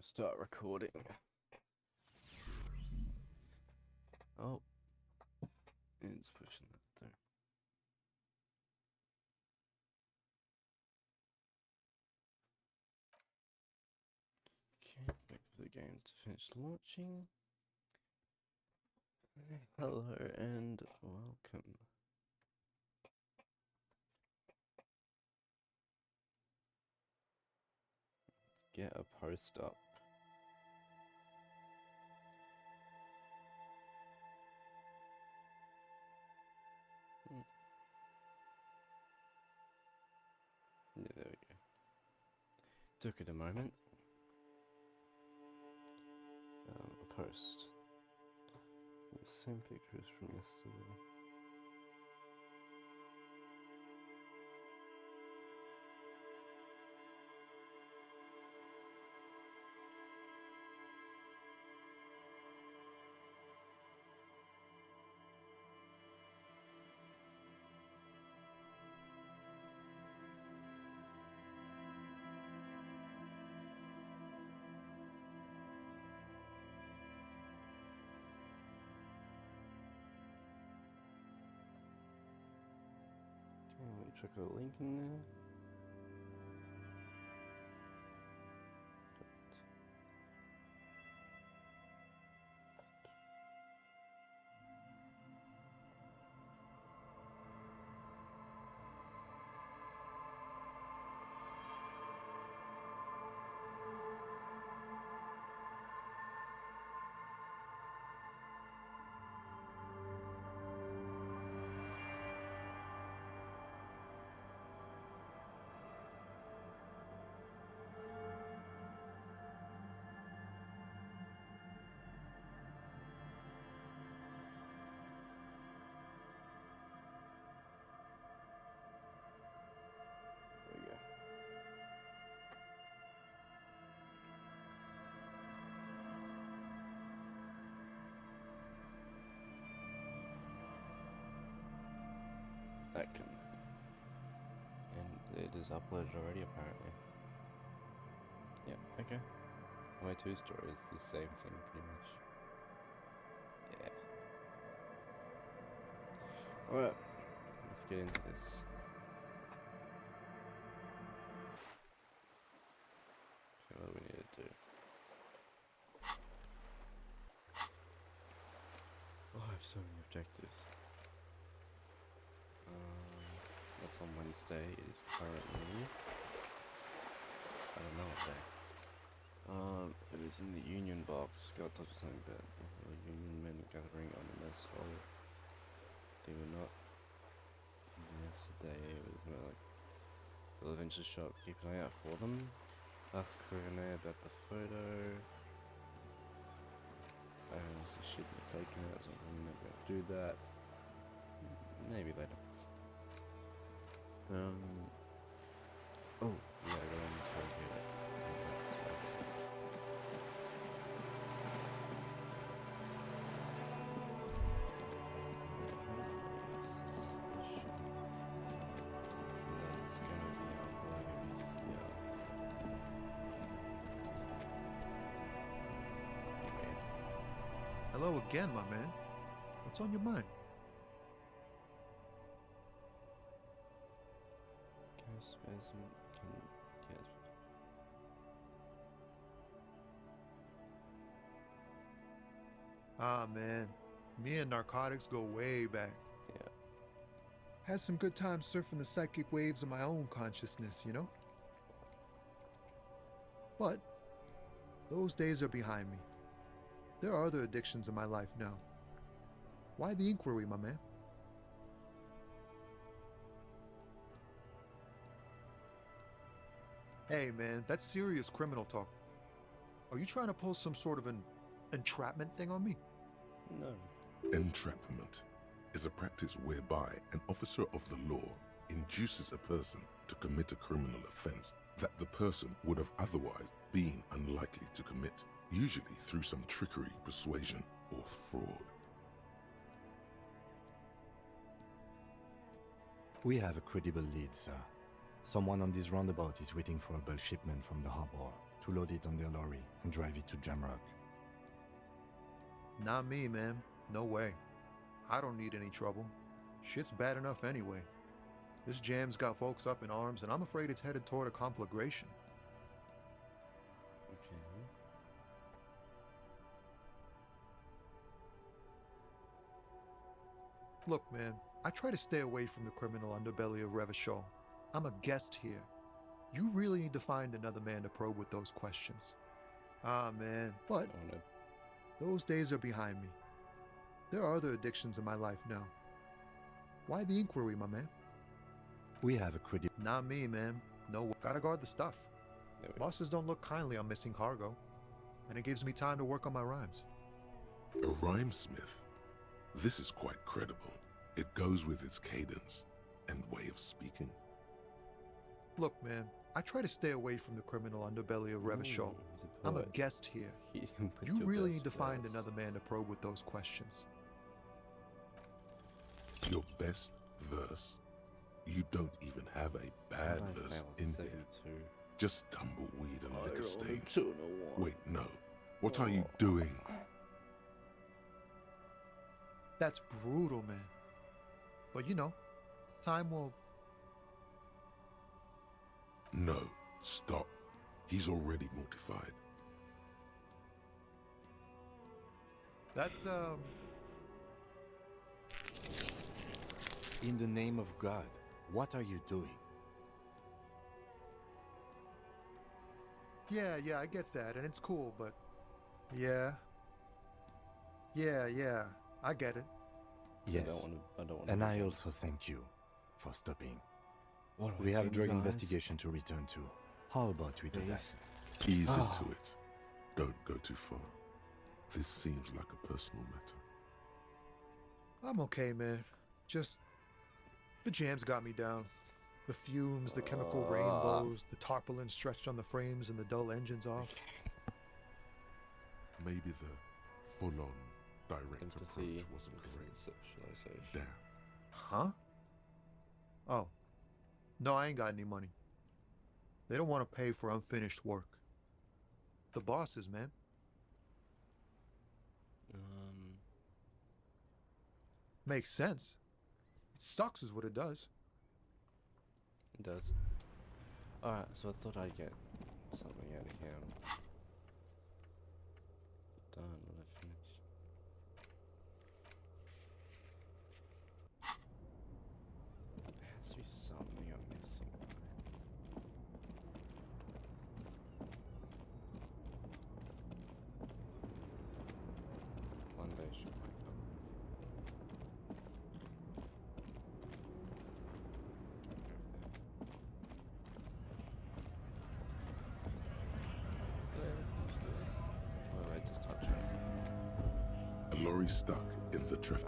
start recording. Oh, it's pushing that through. Okay, wait for the game to finish launching. Hello and welcome. Let's get a post up. Yeah, there we go. Took it a moment. Post. The same pictures from yesterday. Okay, let me check a link in there. There we go. That can. And it is uploaded already, apparently. Yeah, okay. My two stories, the same thing, pretty much. Yeah. Alright, let's get into this. Okay, what do we need to do? Oh, I have so many objectives. That's on Wednesday. It is currently... I don't know what day. It is in the Union box. Got touch something bad. The Union men gathering on the mess hall. They were not there today. It was more like they'll eventually show up. Keep an eye out for them. Ask for Renee about the photo. I honestly shouldn't have taken it, so I'm not gonna do that. Maybe later. Oh, yeah, I got on the phone here. Hello again, my man. What's on your mind? Ah, man. Me and narcotics go way back. Yeah. Had some good times surfing the psychic waves of my own consciousness, you know? But those days are behind me. There are other addictions in my life now. Why the inquiry, my man? Hey, man, that's serious criminal talk. Are you trying to pull some sort of an entrapment thing on me? No. Entrapment is a practice whereby an officer of the law induces a person to commit a criminal offense that the person would have otherwise been unlikely to commit, usually through some trickery, persuasion, or fraud. We have a credible lead, sir. Someone on this roundabout is waiting for a bulk shipment from the harbor to load it on their lorry and drive it to Jamrock. Not me, man. No way. I don't need any trouble. Shit's bad enough anyway. This jam's got folks up in arms, and I'm afraid it's headed toward a conflagration. Okay. Look, man, I try to stay away from the criminal underbelly of Revachol. I'm a guest here. You really need to find another man to probe with those questions. Ah, man, but I wanna... those days are behind me. There are other addictions in my life now. Why the inquiry, my man? We have a credit. Not me, man. No, gotta guard the stuff. There we go. Bosses don't look kindly on missing cargo, and it gives me time to work on my rhymes. A rhymesmith? This is quite credible. It goes with its cadence and way of speaking. Look, man, I try to stay away from the criminal underbelly of Revachol. Ooh, he's I'm a poet. guest here. Put You your really best need to find verse. another man to probe with those questions. Your best verse? You don't even have a bad I verse failed in here. 72. Just tumbleweed and liquor stains. 201. Wait, no. What are you doing? That's brutal, man. But you know, time will... No, stop. He's already mortified. That's, In the name of God, what are you doing? Yeah, I get that, and it's cool, but... Yeah, I get it. Yes, I don't want and I also thank you for stopping. What We have a drug investigation to return to. How about we do Please. that? Ease Ah. into it. Don't go too far. This seems like a personal matter. I'm okay, man. Just... the jam's got me down. The fumes, the chemical rainbows, the tarpaulin stretched on the frames and the dull engines off. Maybe the full-on direct Empathy, approach wasn't correct. conceptualization. Damn. Huh? Oh. No, I ain't got any money. They don't want to pay for unfinished work. The bosses, man. Makes sense. It sucks is what it does. It does. Alright, so I thought I'd get something out of here. Done, will I finish? There has to be something I'm missing. One day should wake up. What did I just touch on? A lorry stuck in the traffic.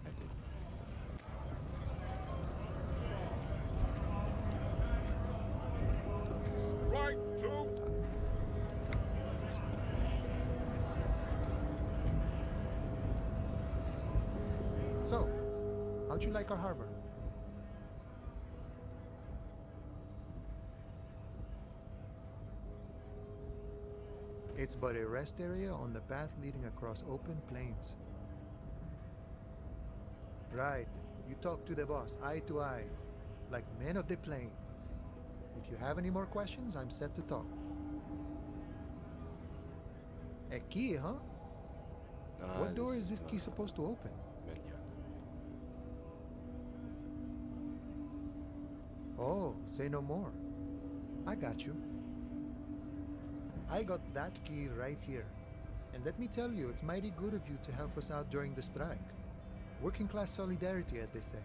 I did. Right to... So, how'd you like our harbor? It's but a rest area on the path leading across open plains. Right. You talk to the boss, eye to eye, like men of the plain. If you have any more questions, I'm set to talk. A key, huh? What door is this key supposed to open? Menu. Oh, say no more. I got you. I got that key right here. And let me tell you, it's mighty good of you to help us out during the strike. Working class solidarity, as they say.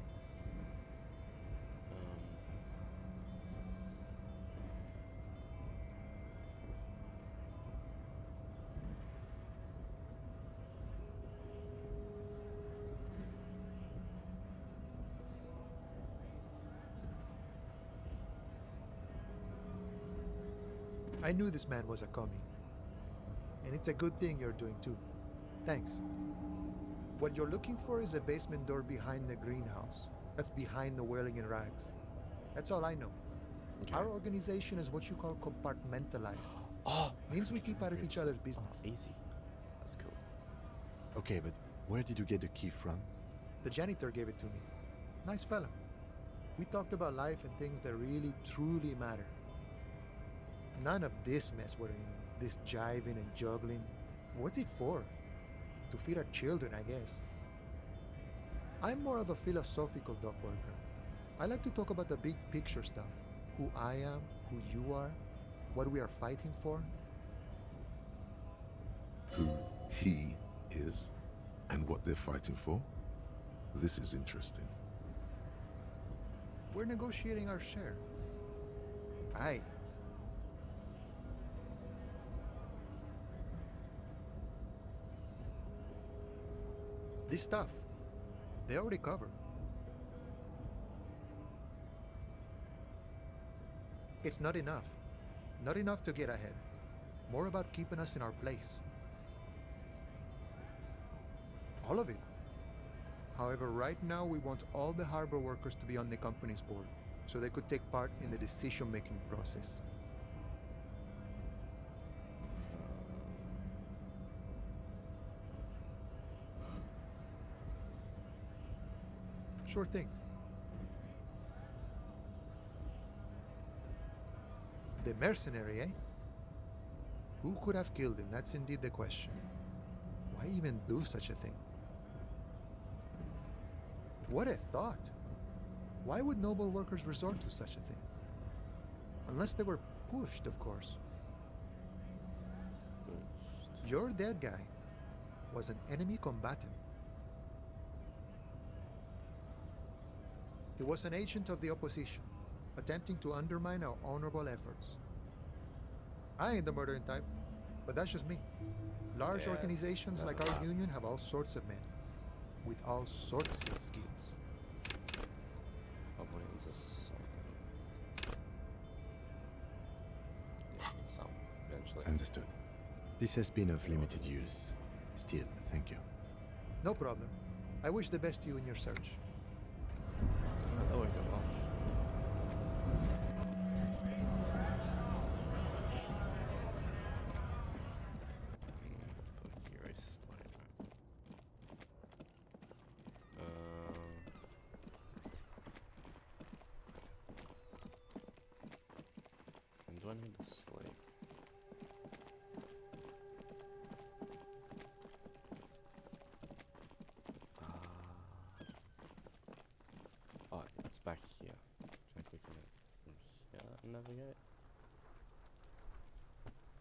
I knew this man was a commie. And it's a good thing you're doing too. Thanks. What you're looking for is a basement door behind the greenhouse. That's behind the Whirling in Rags. That's all I know. Okay. Our organization is what you call compartmentalized. Oh, Means we keep out of each other's business. Oh, easy. That's cool. Okay, but where did you get the key from? The janitor gave it to me. Nice fella. We talked about life and things that really, truly matter. None of this mess we're in, this jiving and juggling. What's it for? To feed our children, I guess. I'm more of a philosophical dock worker. I like to talk about the big picture stuff. Who I am, who you are, what we are fighting for. Who he is and what they're fighting for? This is interesting. We're negotiating our share. Aye. This stuff, they already covered. It's not enough. Not enough to get ahead. More about keeping us in our place. All of it. However, right now we want all the harbor workers to be on the company's board, so they could take part in the decision-making process. Sure thing. The mercenary, eh? Who could have killed him? That's indeed the question. Why even do such a thing? What a thought! Why would noble workers resort to such a thing? Unless they were pushed, of course. Your dead guy was an enemy combatant. He was an agent of the opposition, attempting to undermine our honorable efforts. I ain't the murdering type, but that's just me. Large Yes, organizations like never our mind. union have all sorts of men, with all sorts of skills. Avoidance is something. Yeah, some, eventually. Understood. This has been of limited use. Still, thank you. No problem. I wish the best to you in your search. Oh, wait, well. Fuck you, racist line. And do I need to sleep? Oh, it's back here. Can I click on it from here and navigate?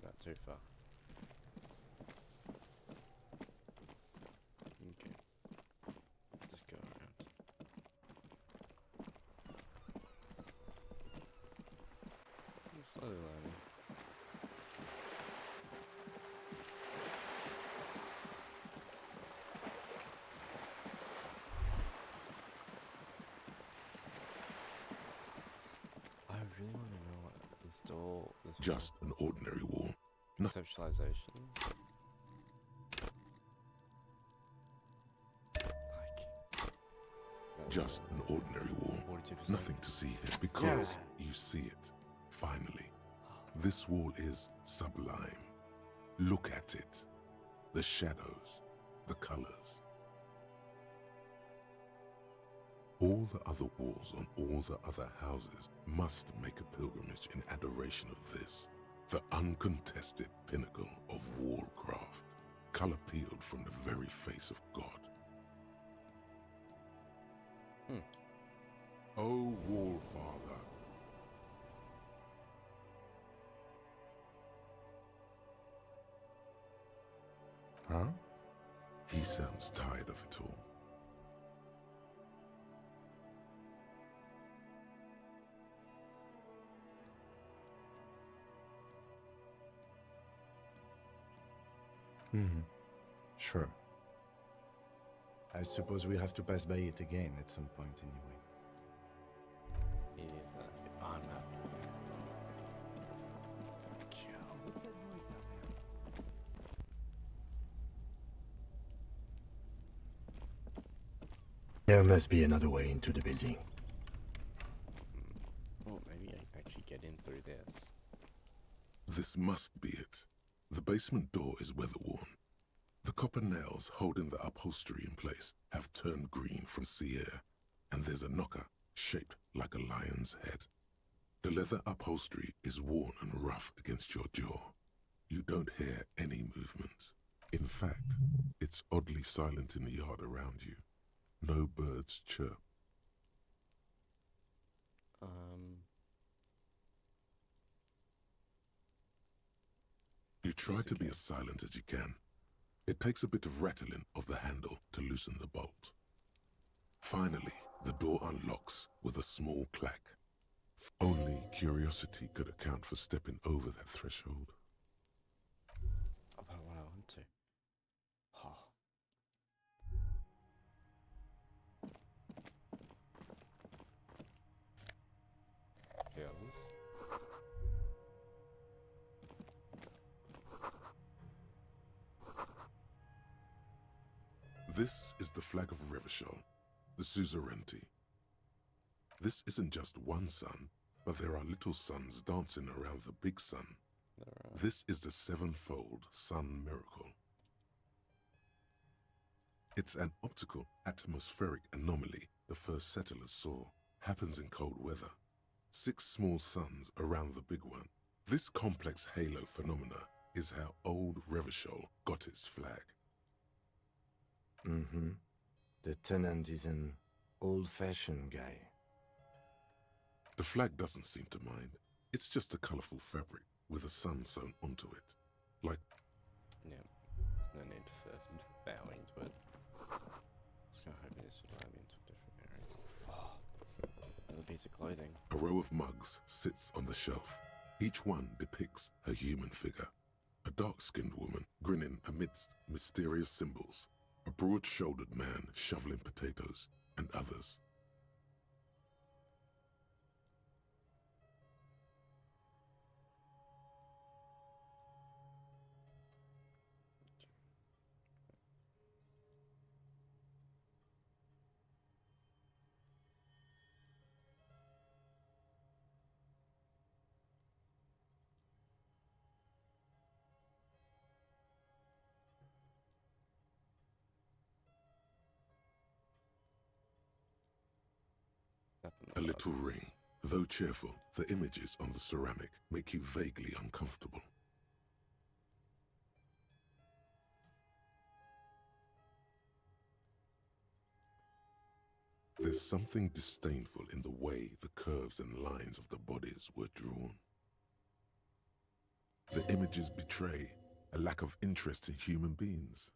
Not too far. Okay. Just go around. I'm slowly learning. I really want to know what this door is for. Just an ordinary wall. No. Conceptualization. Like. Just an ordinary wall. 42%. Nothing to see here because you see it. Finally. This wall is sublime. Look at it. The shadows, the colors. All the other walls on all the other houses must make a pilgrimage in adoration of this, the uncontested pinnacle of wallcraft, color peeled from the very face of God. O Wallfather, Huh? he sounds tired of it all. Mm-hmm. Sure. I suppose we have to pass by it again at some point anyway. It is gonna be on that. What's that noise down there? There must be another way into the building. Oh, maybe I actually get This must be it. The basement door is weather-worn. The copper nails holding the upholstery in place have turned green from sea air, and there's a knocker shaped like a lion's head. The leather upholstery is worn and rough against your jaw. You don't hear any movement. In fact, it's oddly silent in the yard around you. No birds chirp. You try to be as silent as you can. It takes a bit of rattling of the handle to loosen the bolt. Finally, the door unlocks with a small clack. Only curiosity could account for stepping over that threshold. About what I want to. Oh. Pills. This is the flag of Revachol, the suzerainty. This isn't just one sun, but there are little suns dancing around the big sun. This is the sevenfold sun miracle. It's an optical atmospheric anomaly the first settlers saw. Happens in cold weather. 6 small suns around the big one. This complex halo phenomena is how old Revachol got its flag. Mm-hmm. The tenant is an old-fashioned guy. The flag doesn't seem to mind. It's just a colorful fabric with a sun sewn onto it. Like, Yeah, there's no need for bowing to it. Let's go hoping this would allow me into a different area. Oh, another piece of clothing. a row of mugs sits on the shelf. Each one depicts a human figure. A dark-skinned woman grinning amidst mysterious symbols. A broad-shouldered man shoveling potatoes, and others. A little ring. Though cheerful, the images on the ceramic make you vaguely uncomfortable. There's something disdainful in the way the curves and lines of the bodies were drawn. The images betray a lack of interest in human beings.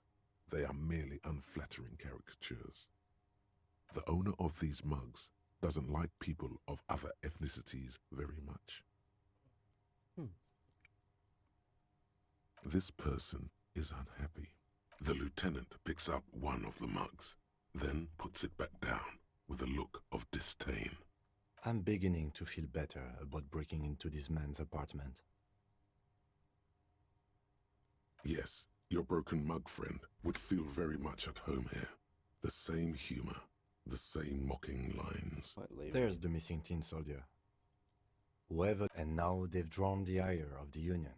They are merely unflattering caricatures. The owner of these mugs doesn't like people of other ethnicities very much. This person is unhappy. The lieutenant picks up one of the mugs, then puts it back down with a look of disdain. I'm beginning to feel better about breaking into this man's apartment. Yes, your broken mug friend would feel very much at home here. The same humor, the same mocking lines. There's the missing tin soldier. Whoever, and now they've drawn the ire of the Union.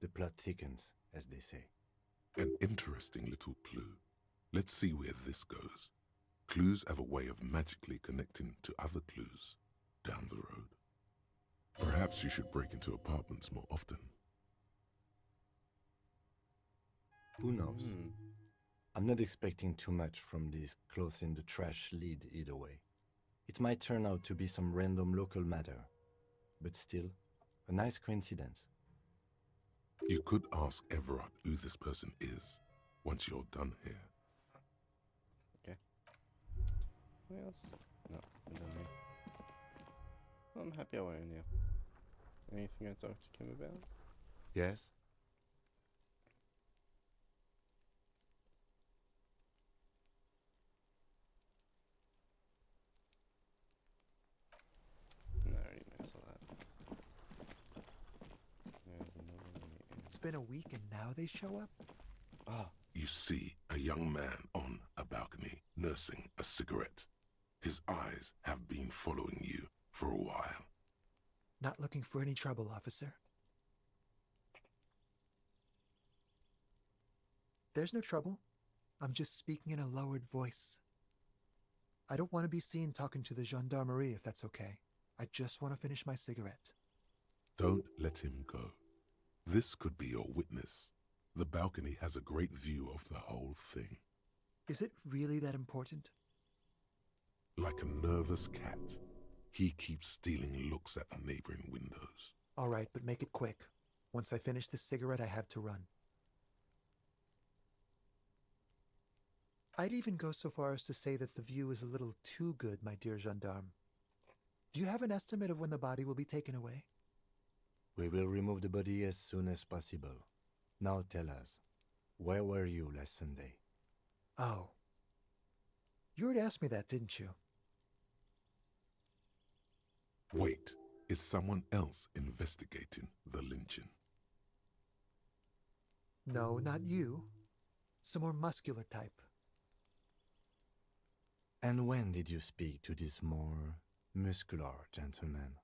The plot thickens, as they say. An interesting little clue. Let's see where this goes. Clues have a way of magically connecting to other clues down the road. Perhaps you should break into apartments more often. Who knows? I'm not expecting too much from this clothes in the trash lead either way. It might turn out to be some random local matter, but still, a nice coincidence. You could ask Everard who this person is once you're done here. Okay. Anything else? No, I'm done here. I'm happy I went in here. Anything I talked to Kim about? Yes? No, I already know all that. There's another one here. It's been a week and now they show up? Ah, You see a young man on a balcony nursing a cigarette. His eyes have been following you for a while. Not looking for any trouble, officer. There's no trouble. I'm just speaking in a lowered voice. I don't want to be seen talking to the gendarmerie if that's okay. I just want to finish my cigarette. Don't let him go. This could be your witness. The balcony has a great view of the whole thing. Is it really that important? Like a nervous cat, he keeps stealing looks at the neighboring windows. All right, but make it quick. Once I finish this cigarette, I have to run. I'd even go so far as to say that the view is a little too good, my dear gendarme. Do you have an estimate of when the body will be taken away? We will remove the body as soon as possible. Now tell us, where were you last Sunday? Oh. You already asked me that, didn't you? Wait, is someone else investigating the lynching? No, not you. Some more muscular type. And when did you speak to this more muscular gentleman?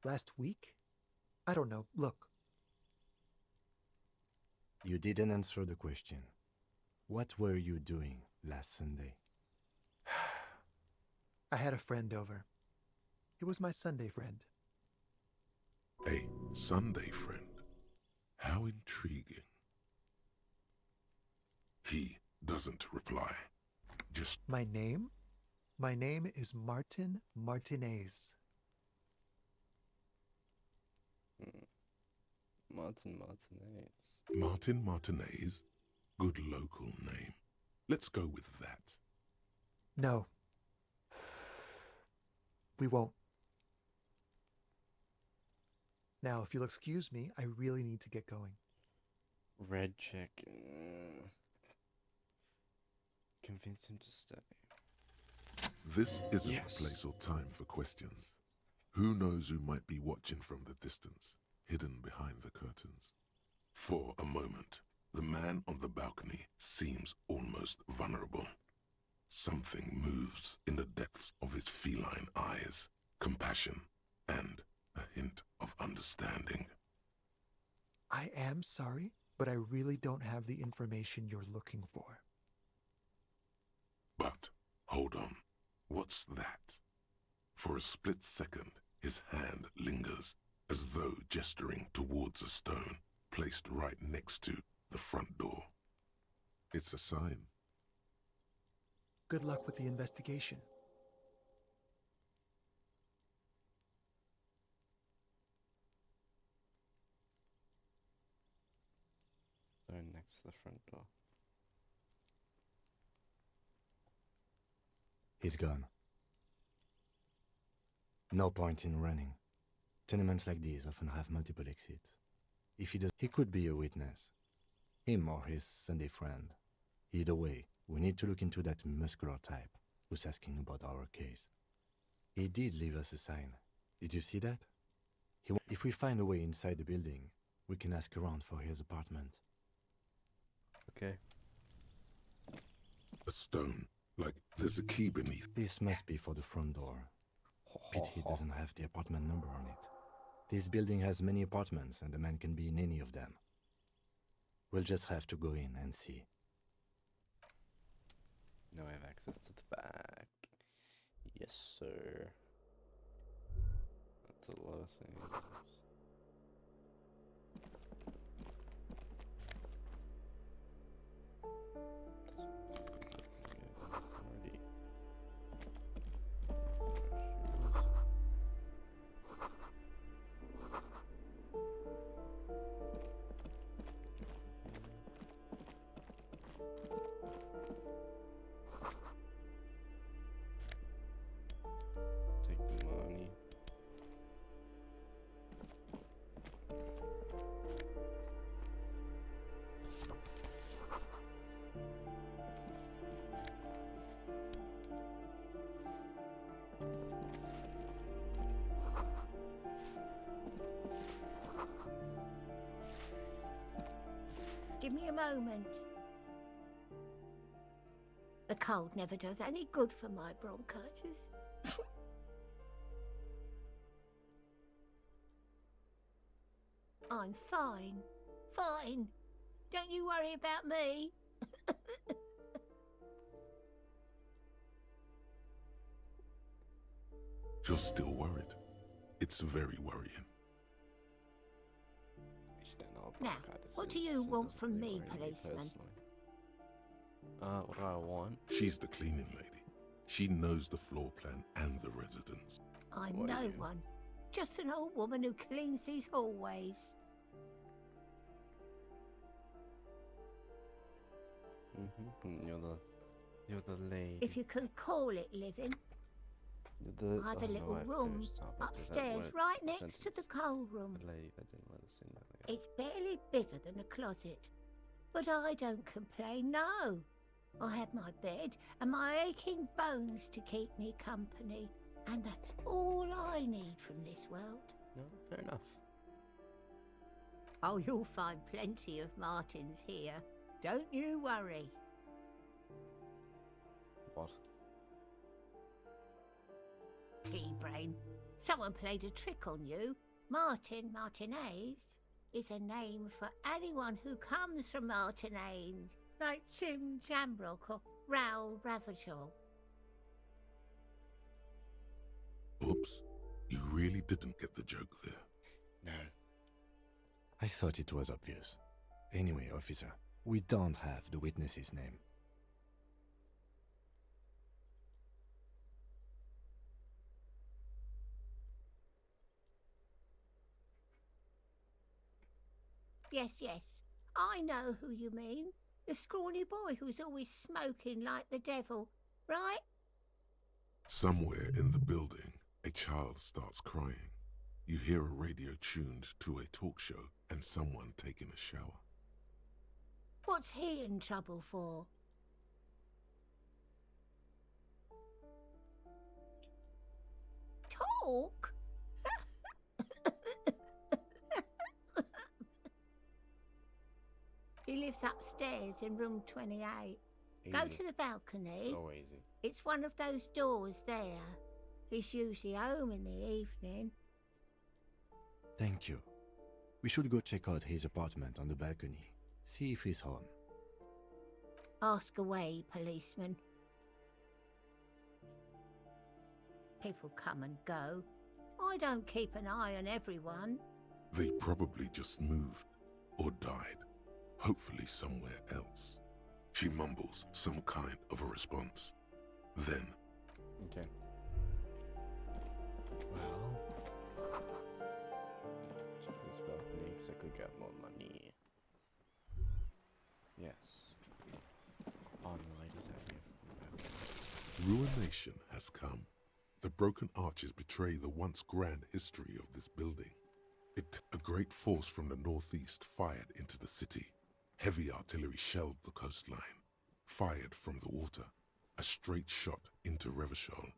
Last week? I don't know. Look. You didn't answer the question. What were you doing last Sunday? I had a friend over. It was my Sunday friend. A Sunday friend. How intriguing. He doesn't reply. Just My name? My name is Martin Martinez. Martin Martinez. Martin Martinez. Good local name. Let's go with that. No. We won't. Now, if you'll excuse me, I really need to get going. Red check. Convince him to stay. This isn't Yes. the place or time for questions. Who knows who might be watching from the distance, hidden behind the curtains? For a moment, the man on the balcony seems almost vulnerable. Something moves in the depths of his feline eyes, compassion, and a hint of understanding. I am sorry, but I really don't have the information you're looking for. But, hold on, what's that? For a split second, his hand lingers, as though gesturing towards a stone placed right next to the front door. It's a sign. Good luck with the investigation. So next to the front door. He's gone. No point in running. Tenements like these often have multiple exits. If he does, he could be a witness. Him or his Sunday friend. Either way, we need to look into that muscular type who's asking about our case. He did leave us a sign. Did you see that? If we find a way inside the building, we can ask around for his apartment. Okay. A stone, like there's a key beneath. This must be for the front door. Pity he doesn't have the apartment number on it. This building has many apartments and the man can be in any of them. We'll just have to go in and see. Now I have access to the back. Yes, sir. That's a lot of things. Already. Take the money. Give me a moment. The cold never does any good for my bronchitis. I'm fine. Fine. Don't you worry about me. You're still worried. It's very worrying. You just don't know what Now, bronchitis what do is, you so it want doesn't from really me, worry policeman? personally. What do I want? She's the cleaning lady. She knows the floor plan and the residents. I'm What are no you? one. Just an old woman who cleans these hallways. You're the lady. If you can call it living. You're the, I have a oh, no, little I room finished halfway through that upstairs word right next to the sentence. coal room. The lady, I didn't let us in that again. It's barely bigger than a closet. But I don't complain, no. I have my bed and my aching bones to keep me company. And that's all I need from this world. No, fair enough. Oh, you'll find plenty of Martins here. Don't you worry. What? Pea brain. Someone played a trick on you. Martinez is a name for anyone who comes from Martinez, like Sim Jamrock or Raoul Ravachol. Oops, you really didn't get the joke there. No. I thought it was obvious. Anyway, officer, we don't have the witness's name. Yes. I know who you mean. The scrawny boy who's always smoking like the devil, right? Somewhere in the building, a child starts crying. You hear a radio tuned to a talk show and someone taking a shower. What's he in trouble for? Talk? He lives upstairs in room 28. Go Easy. to the balcony. So easy. It's one of those doors there. He's usually home in the evening. Thank you. We should go check out his apartment on the balcony. See if he's home. Ask away, policeman. People come and go. I don't keep an eye on everyone. They probably just moved or died, hopefully somewhere else. She mumbles some kind of a response. Then, Okay. Well, check this balcony because I could get more money. Yes. On the ladies out here. ruination has come. The broken arches betray the once grand history of this building. A great force from the northeast fired into the city. Heavy artillery shelled the coastline. Fired from the water. A straight shot into Revachol.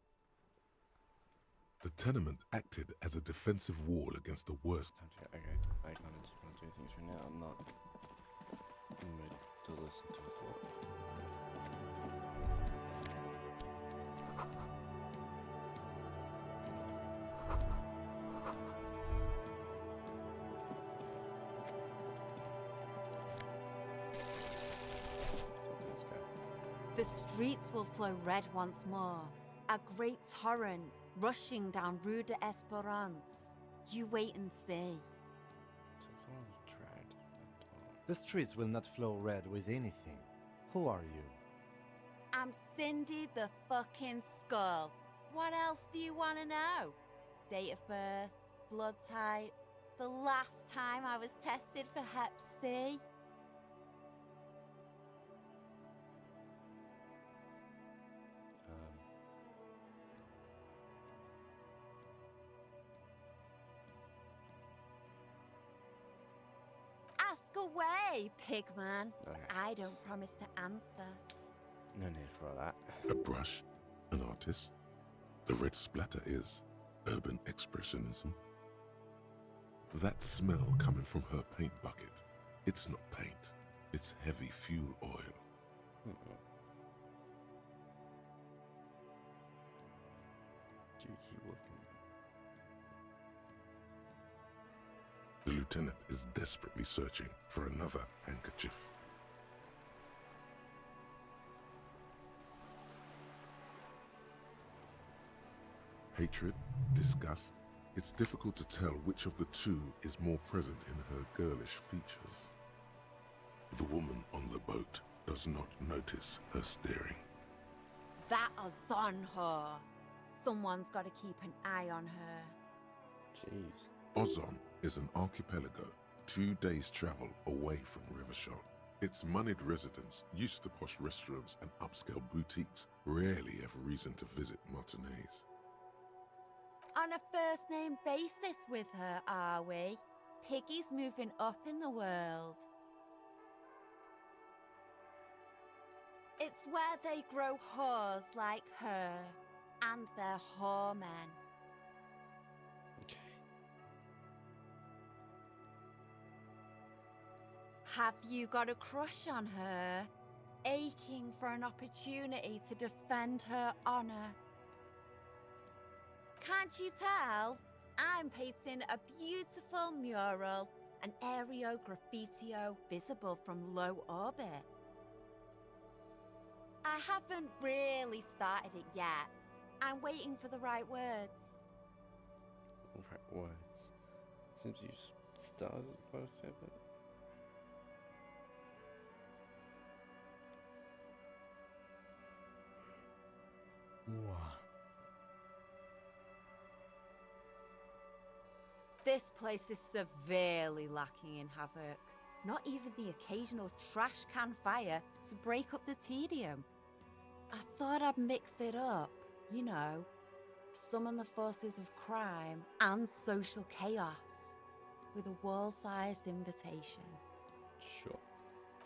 The tenement acted as a defensive wall against the worst. Okay, I kind of just want to do things right now. I'm not in the mood to listen to a thought. This guy. The streets will flow red once more. A great torrent rushing down Rue de Esperance. You wait and see. So someone's dragged that on. The streets will not flow red with anything. Who are you? I'm Cindy the fucking Skull. What else do you want to know? Date of birth, blood type, the last time I was tested for Hep C. Ask away, pigman. Okay. I don't promise to answer. No need for all that. A brush, an artist. The red splatter is urban expressionism. That smell coming from her paint bucket. It's not paint. It's heavy fuel oil. Cheeky looking. The lieutenant is desperately searching for another handkerchief. Hatred, disgust, it's difficult to tell which of the two is more present in her girlish features. The woman on the boat does not notice her staring. That is on her. Someone's got to keep an eye on her. Jeez. Ozon is an archipelago 2 days' travel away from Rivershot. Its moneyed residents, used to posh restaurants and upscale boutiques, rarely have reason to visit Martinez. On a first-name basis with her, are we? Piggy's moving up in the world. It's where they grow whores like her, and their whoremen. Okay. Have you got a crush on her? Aching for an opportunity to defend her honor? Can't you tell? I'm painting a beautiful mural, an aereo graffitio visible from low orbit. I haven't really started it yet. I'm waiting for the right words. Right words. Seems you started quite a fair bit. This place is severely lacking in havoc. Not even the occasional trash can fire to break up the tedium. I thought I'd mix it up, you know, summon the forces of crime and social chaos with a wall-sized invitation. Sure.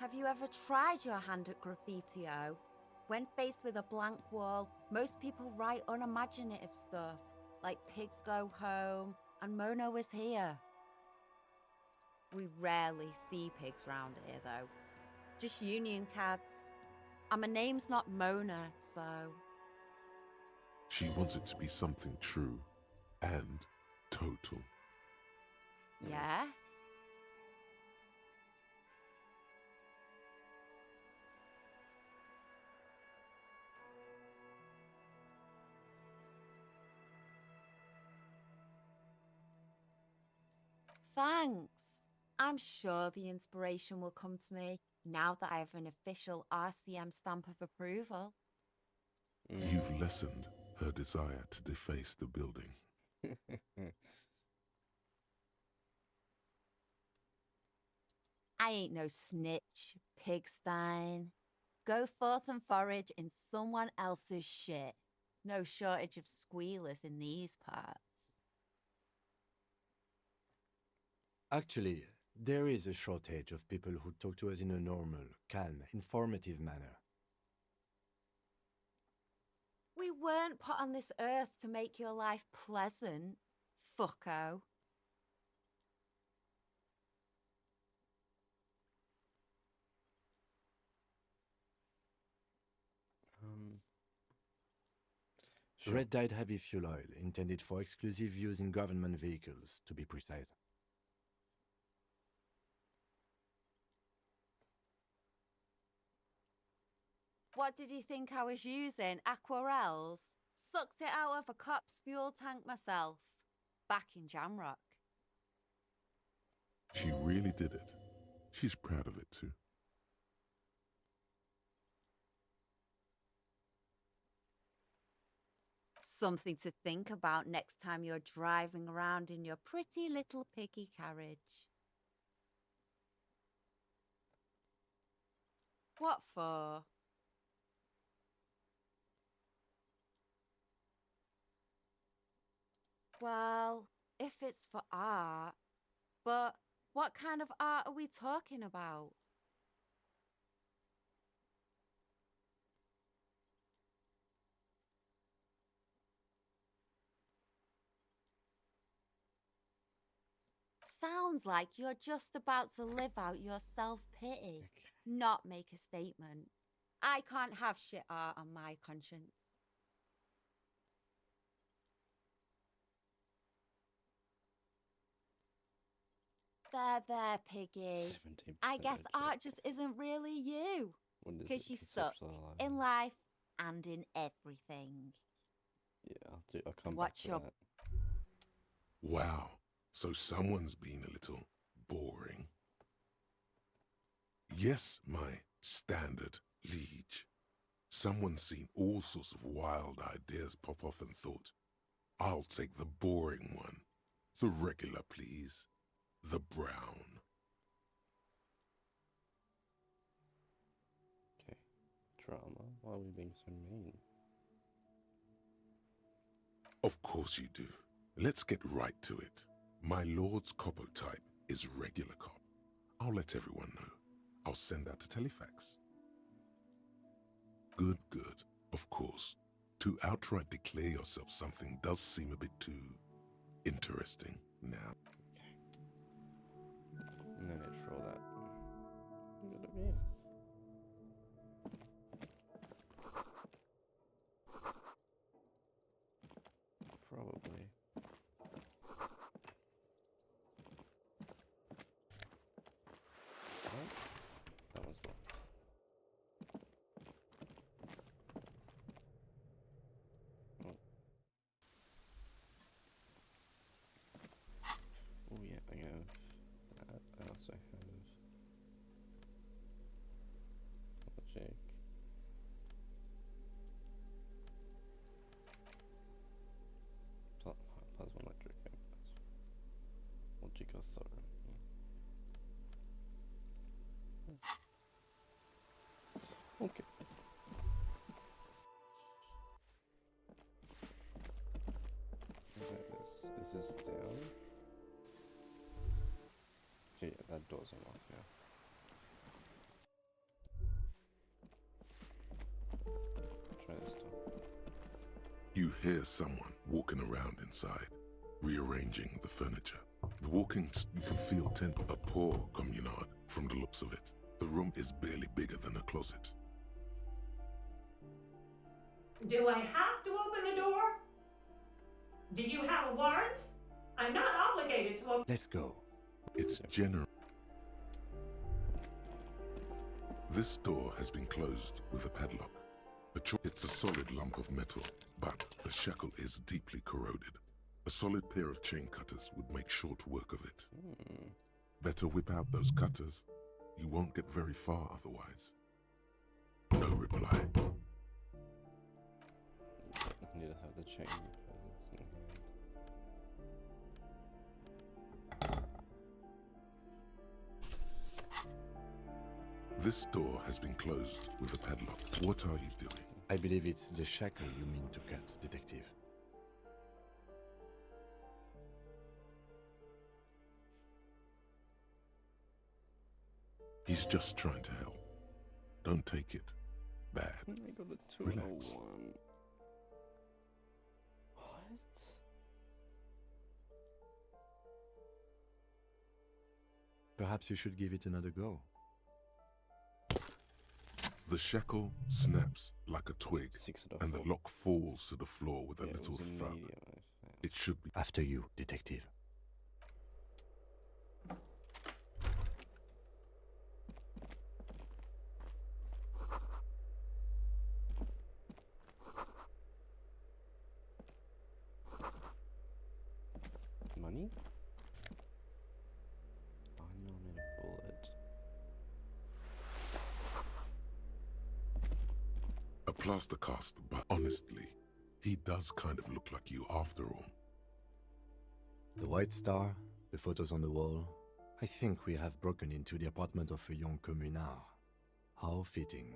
Have you ever tried your hand at graffitio? When faced with a blank wall, most people write unimaginative stuff, like pigs go home and Mona was here. We rarely see pigs round here, though. Just union cats. And my name's not Mona, so... She wants it to be something true and total. Yeah? Thanks. I'm sure the inspiration will come to me now that I have an official RCM stamp of approval. You've lessened her desire to deface the building. I ain't no snitch, pigstein. Go forth and forage in someone else's shit. No shortage of squealers in these parts. Actually, there is a shortage of people who talk to us in a normal, calm, informative manner. We weren't put on this earth to make your life pleasant, fucko. Sure. Red dyed heavy fuel oil, intended for exclusive use in government vehicles, to be precise. What did you think I was using? Aquarels? Sucked it out of a cop's fuel tank myself. Back in Jamrock. She really did it. She's proud of it too. Something to think about next time you're driving around in your pretty little piggy carriage. What for? Well, if it's for art, but what kind of art are we talking about? Sounds like you're just about to live out your self-pity, not make a statement. I can't have shit art on my conscience. There, Piggy. 70%. I guess okay. art just isn't really you. What is Because it? you suck Conceptualize. in life and in everything. Yeah, I'll come Watch back to your- that. Wow, so someone's been a little boring. Yes, my standard liege. Someone's seen all sorts of wild ideas pop off and thought, I'll take the boring one. The regular, please. The brown. Okay. Drama? Why are we being so mean? Of course you do. Let's get right to it. My lord's coppo type is regular cop. I'll let everyone know. I'll send out a telefax. Good, good. Of course. To outright declare yourself something does seem a bit too interesting now. No need for all that. Look at me. Probably. Oh, that was locked. Oh. Oh yeah, I have that. I also have logic. Plasmametric inputs. Logic authority. Okay. Is this down? Okay, yeah, that door's unlocked, yeah. Try this door. You hear someone walking around inside, rearranging the furniture. The walking, you can feel a poor communard from the looks of it. The room is barely bigger than a closet. Do I have to open the door? Do you have a warrant? I'm not obligated to open. Let's go. It's general. This door has been closed with a padlock. It's a solid lump of metal, but the shackle is deeply corroded. A solid pair of chain cutters would make short work of it. Better whip out those cutters. You won't get very far otherwise. No reply. I need to have the chain because it's in hand. This door has been closed with a padlock. What are you doing? I believe it's the shackle you mean to cut, Detective. He's just trying to help. Don't take it bad. I got a Relax. 201. What? Perhaps you should give it another go. The shackle snaps like a twig, 6 out of and the 4. lock falls to the floor with a Yeah, it little was a thud. medium, I found. It should be. After you, Detective. Money? I know I need a bullet. A plaster cast, but honestly, he does kind of look like you after all. The White Star, the photos on the wall. I think we have broken into the apartment of a young communard. How fitting.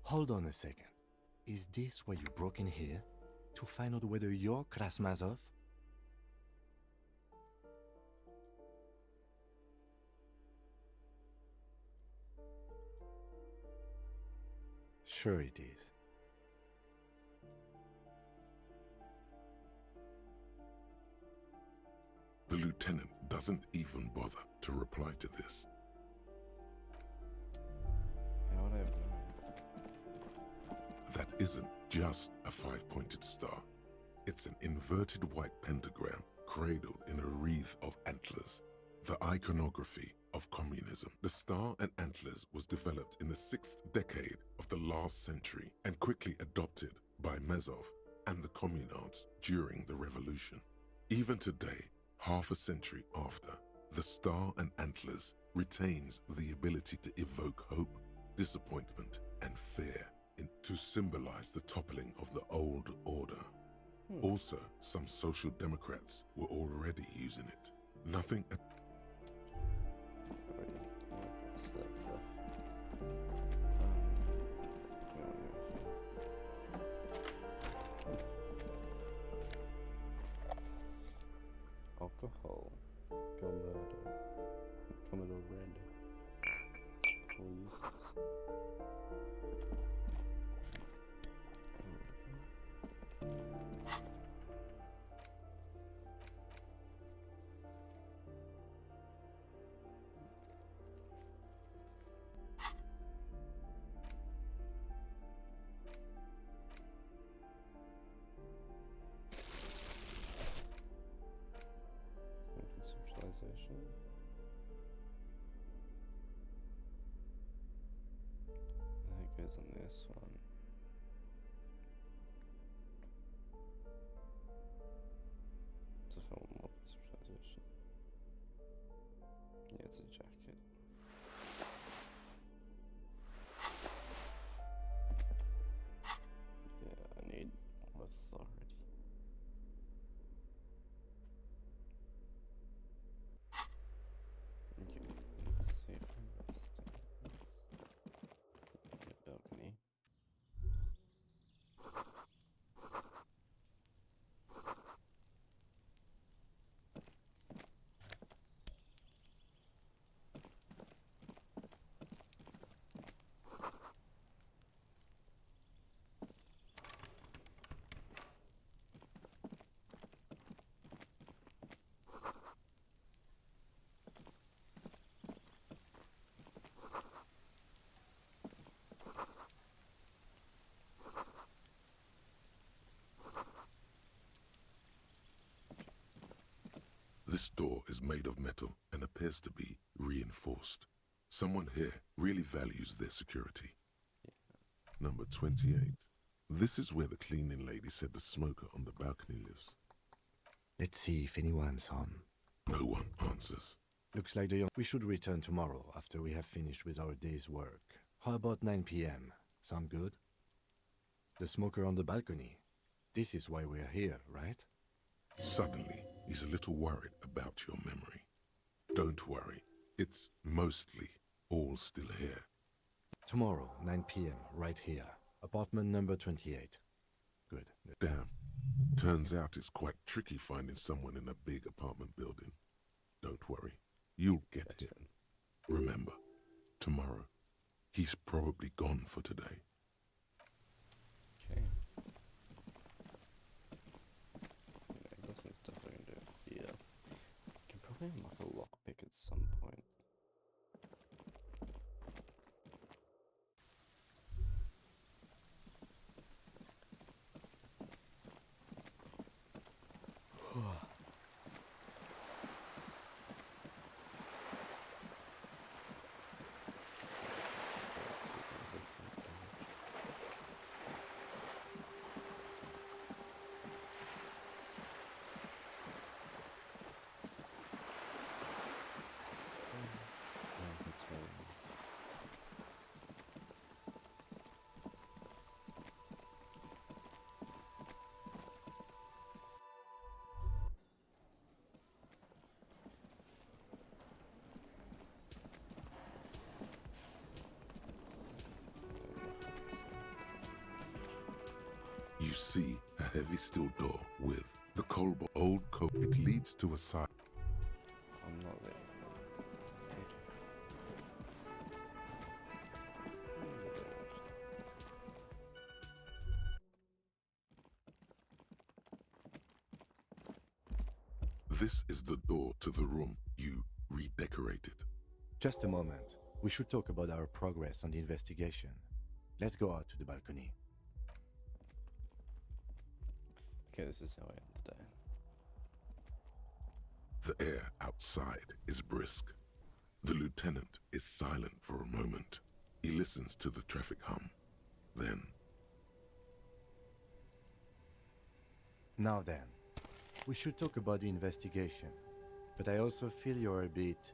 Hold on a second. Is this why you broke in here? To find out whether you're Krasmazov? Sure it is. The lieutenant doesn't even bother to reply to this. How would I have known? That isn't just a 5-pointed star. It's an inverted white pentagram cradled in a wreath of antlers, the iconography of communism. The star and antlers was developed in the 6th decade of the last century and quickly adopted by Mazov and the communards during the revolution. Even today, half a century after, the star and antlers retains the ability to evoke hope, disappointment, and fear to symbolize the toppling of the old order. Also, some social democrats were already using it. Nothing Alcohol. Commodore Randy. Please. Conceptualization. That goes on this one. It's a film more conceptualization. Yeah, it's a jacket. Yeah, I need authority. Okay, let's see if I understand this. The balcony. This door is made of metal and appears to be reinforced. Someone here really values their security. Number 28. This is where the cleaning lady said the smoker on the balcony lives. Let's see if anyone's home. No one answers. Looks like we should return tomorrow after we have finished with our day's work. How about 9 p.m.? Sound good? The smoker on the balcony. This is why we're here, right? Suddenly, he's a little worried about your memory. Don't worry, it's mostly all still here. Tomorrow, 9 p.m., right here. Apartment number 28. Good. Damn. Turns out it's quite tricky finding someone in a big apartment building. Don't worry, you'll get him. Remember, tomorrow, he's probably gone for today. Okay. Yeah, I got some stuff I can do here. I can probably unlock a lockpick at some point. You see a heavy steel door with the old coat. It leads to a side. I'm not ready. This is the door to the room you redecorated. Just a moment. We should talk about our progress on the investigation. Let's go out to the balcony. Okay, this is how I end today. The air outside is brisk. The lieutenant is silent for a moment. He listens to the traffic hum. Then, Now then, we should talk about the investigation. But I also feel you're a bit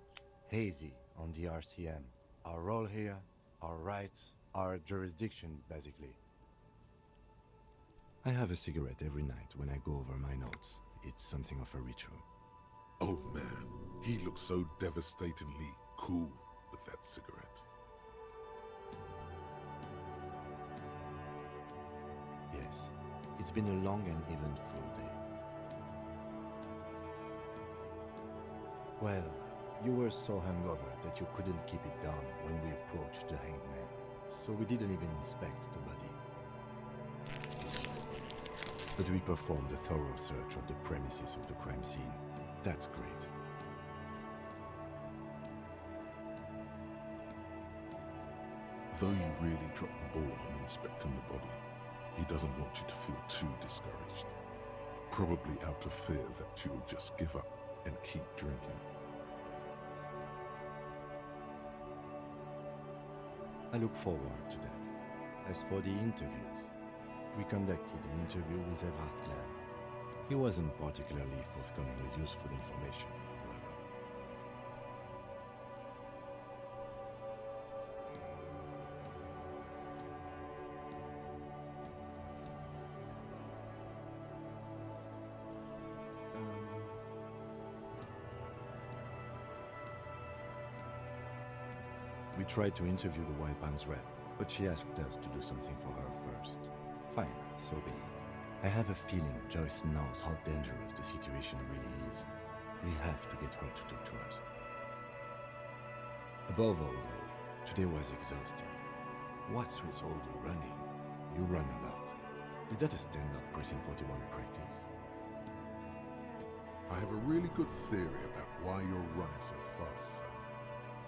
hazy on the RCM. Our role here, our rights, our jurisdiction, basically. I have a cigarette every night when I go over my notes. It's something of a ritual. oh man, he looks so devastatingly cool with that cigarette. Yes, it's been a long and eventful day. Well, you were so hungover that you couldn't keep it down when we approached the hanged man, so we didn't even inspect the body. But we performed a thorough search of the premises of the crime scene. That's great. Though you really dropped the ball on inspecting the body, he doesn't want you to feel too discouraged. Probably out of fear that you'll just give up and keep drinking. I look forward to that. As for the interviews, we conducted an interview with Everard Glenn. He wasn't particularly forthcoming with useful information, however. We tried to interview the Wild Pines rep, but she asked us to do something for her first. Fine, so be it. I have a feeling Joyce knows how dangerous the situation really is. We have to get her to talk to us. Above all, though, today was exhausting. What's with all the running? You run a lot. Is that a standard Precinct 41 practice? I have a really good theory about why you're running so fast, son.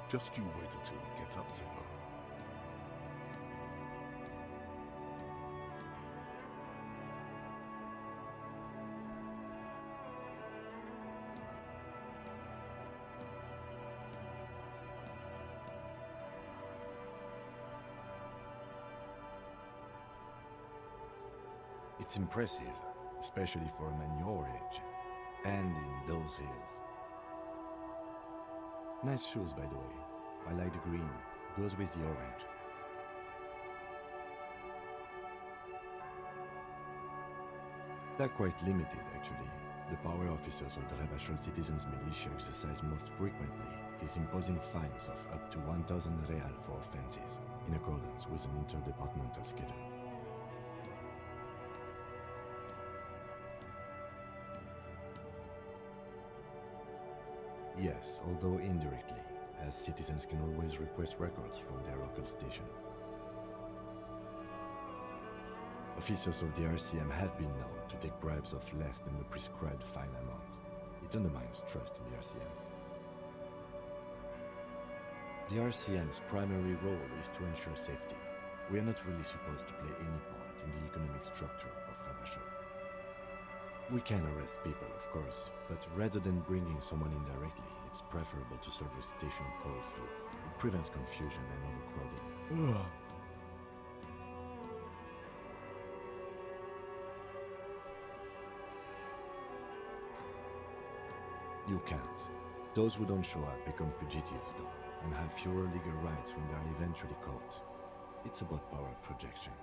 Just you wait until we get up tomorrow. It's impressive, especially for a man your age, and in those hills. Nice shoes, by the way. I like the green. Goes with the orange. They're quite limited, actually. The power officers of the Rebachol Citizens Militia exercise most frequently is imposing fines of up to 1,000 real for offenses, in accordance with an interdepartmental schedule. Yes, although indirectly, as citizens can always request records from their local station. Officers of the RCM have been known to take bribes of less than the prescribed fine amount. It undermines trust in the RCM. The RCM's primary role is to ensure safety. We are not really supposed to play any part in the economic structure of Rebachol. We can arrest people, of course, but rather than bringing someone in directly, it's preferable to serve a station coldly. It prevents confusion and overcrowding. You can't. Those who don't show up become fugitives, though, and have fewer legal rights when they are eventually caught. It's about power projection.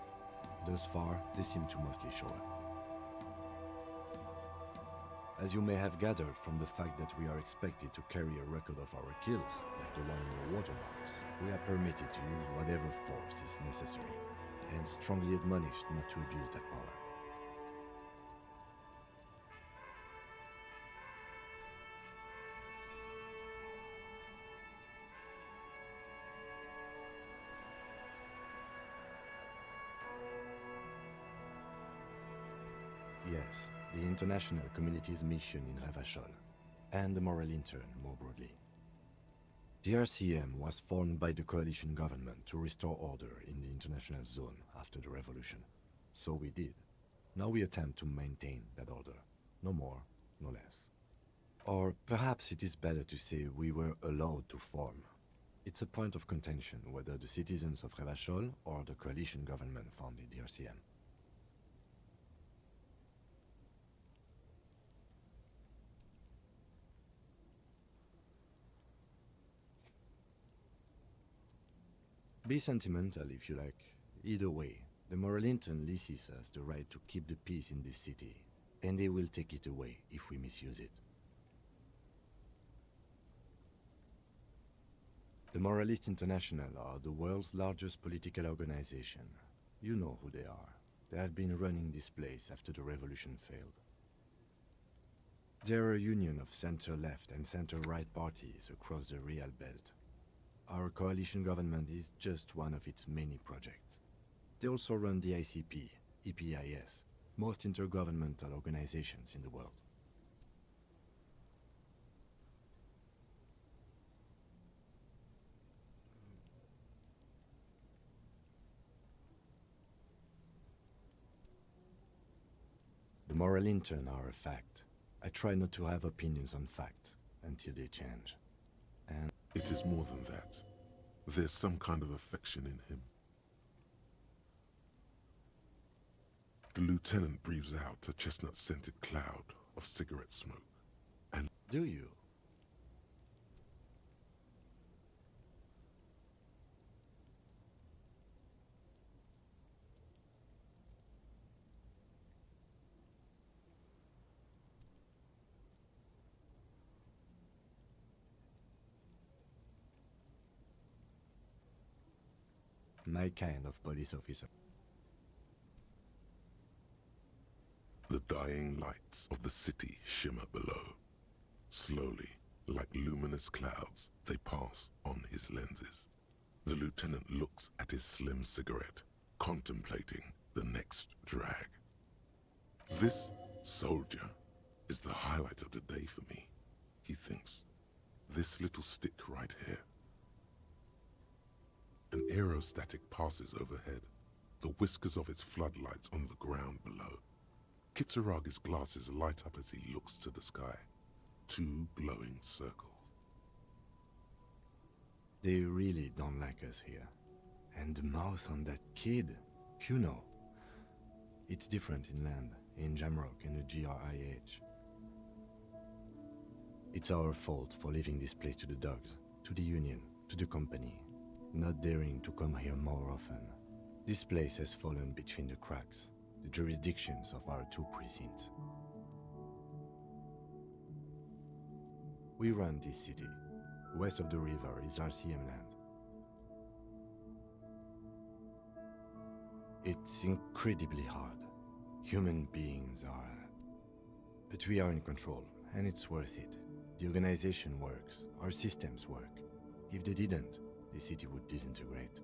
Thus far, they seem to mostly show up. As you may have gathered from the fact that we are expected to carry a record of our kills, like the one in your watermarks, we are permitted to use whatever force is necessary, and strongly admonished not to abuse that power. Yes, the international community's mission in Rebachol, and the moral intern more broadly. The RCM was formed by the coalition government to restore order in the international zone after the revolution. So we did. Now we attempt to maintain that order. No more, no less. Or perhaps it is better to say we were allowed to form. It's a point of contention whether the citizens of Revachol or the coalition government founded the RCM. Be sentimental if you like. Either way, the Moralintern Lysis has the right to keep the peace in this city, and they will take it away if we misuse it. The Moralist International are the world's largest political organization. You know who they are. They have been running this place after the revolution failed. They're a union of center-left and center-right parties across the Real Belt. Our coalition government is just one of its many projects. They also run the ICP, EPIS, most intergovernmental organizations in the world. The Moralintern are a fact. I try not to have opinions on facts until they change. And It is more than that. There's some kind of affection in him. The lieutenant breathes out a chestnut-scented cloud of cigarette smoke. And do you? My kind of police officer. the dying lights of the city shimmer below. Slowly, like luminous clouds, they pass on his lenses. The lieutenant looks at his slim cigarette, contemplating the next drag. This soldier is the highlight of the day for me, he thinks. This little stick right here. An aerostatic passes overhead, the whiskers of its floodlights on the ground below. Kitsurag's glasses light up as he looks to the sky. Two glowing circles. They really don't like us here. And the mouth on that kid, Kuno. It's different inland, in Jamrock and the GRIH. It's our fault for leaving this place to the dogs, to the Union, to the company, not daring to come here more often. This place has fallen between the cracks, the jurisdictions of our two precincts. We run this city. West of the river is RCM land. It's incredibly hard. Human beings are... But we are in control, and it's worth it. The organization works, our systems work. If they didn't, the city would disintegrate.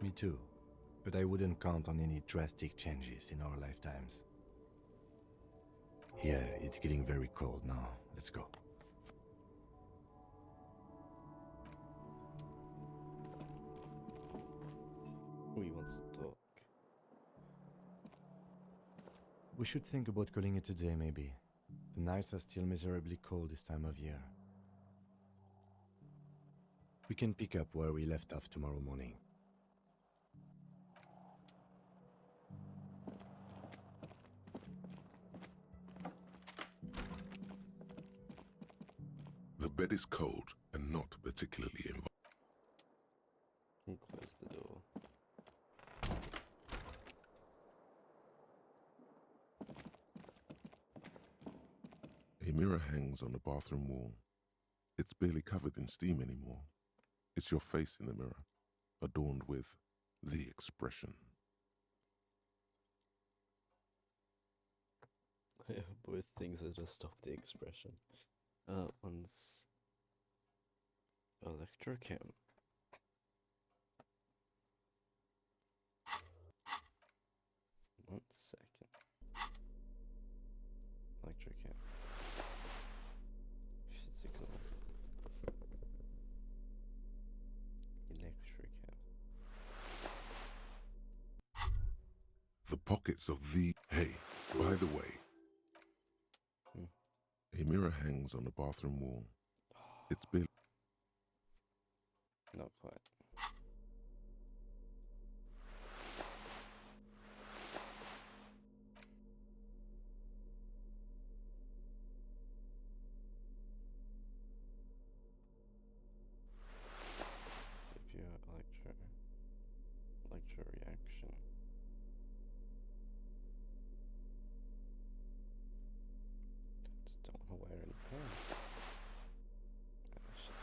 Me too, but I wouldn't count on any drastic changes in our lifetimes. Yeah, it's getting very cold now. Let's go. Who wants to talk? We should think about calling it a day, maybe. The nights are still miserably cold this time of year. We can pick up where we left off tomorrow morning. The bed is cold and not particularly inviting. And close the door. A mirror hangs on the bathroom wall. It's barely covered in steam anymore. It's your face in the mirror, adorned with the expression. I hope both things are just stop the expression. One's electrochem. One second. Electrochem. Physical. Electrochem. pockets of the... Hey, by the way, a mirror hangs on the bathroom wall. It's been... Not quite. If you electro reaction. Just don't want to wear any pants. Ah, shit.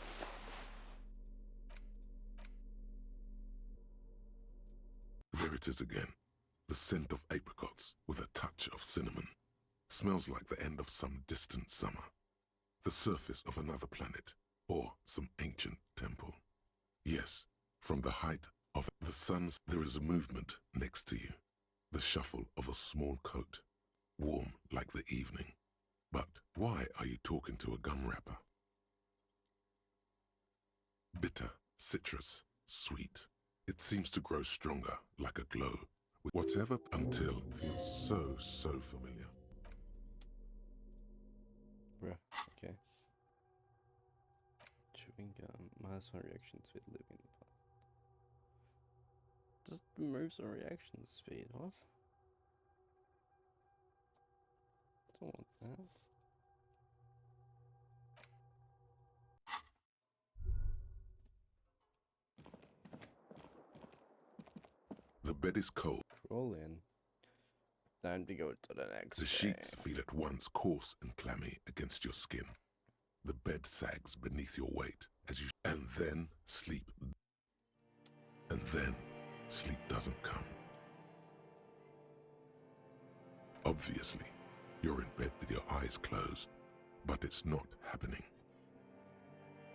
There it is again. The scent of apricots with a touch of cinnamon. Smells like the end of some distant summer. The surface of another planet, or some ancient temple. Yes, from the height of the sun's there is a movement next to you. The shuffle of a small coat, warm like the evening. But why are you talking to a gum wrapper? Bitter, citrus, sweet. It seems to grow stronger, like a glow. Whatever until feels so familiar. Bruh, okay. Chewing gum, -1 reaction speed, living in the past. Just removes our reaction speed, what? I don't want that. The bed is cold. Roll in. Time to go to the next The day. sheets feel at once coarse and clammy against your skin. The bed sags beneath your weight as you... And then sleep. And then sleep doesn't come. Obviously, you're in bed with your eyes closed, but it's not happening.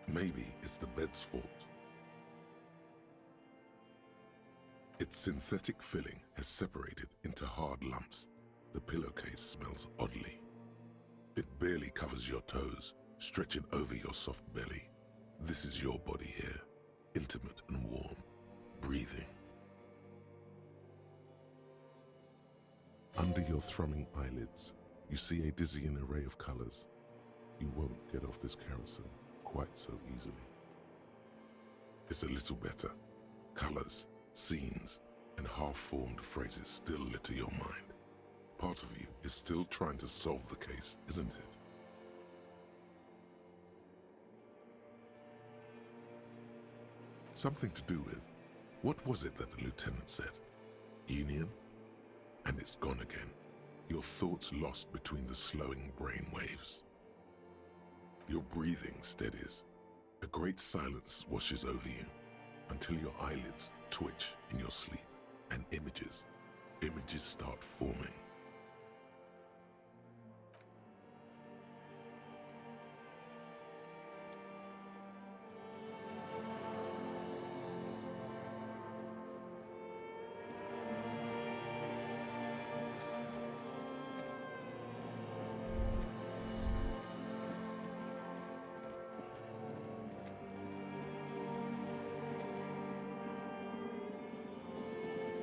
Maybe it's the bed's fault. Its synthetic filling has separated into hard lumps. The pillowcase smells oddly. It barely covers your toes, stretching over your soft belly. This is your body here, intimate and warm, breathing. Under your thrumming eyelids, you see a dizzying array of colors. You won't get off this carousel quite so easily. It's a little better. Colors, scenes, and half-formed phrases still litter your mind. Part of you is still trying to solve the case, isn't it? Something to do with, what was it that the lieutenant said? Union? And it's gone again. Your thoughts lost between the slowing brain waves. Your breathing steadies. A great silence washes over you until your eyelids twitch in your sleep and images start forming.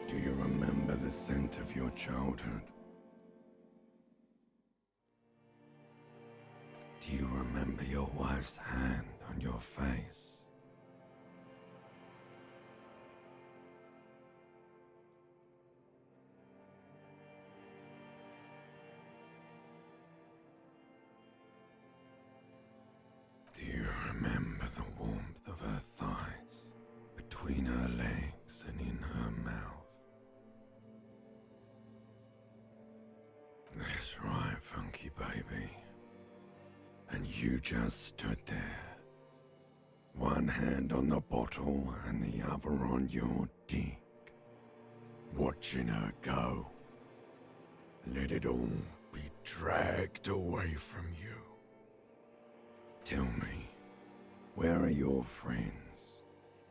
Do you remember the scent of your childhood? Do you remember your wife's hand on your face? Do you remember the warmth of her thighs between her legs and in her mouth? That's right, funky baby. And you just stood there. One hand on the bottle and the other on your dick. Watching her go. Let it all be dragged away from you. Tell me, where are your friends?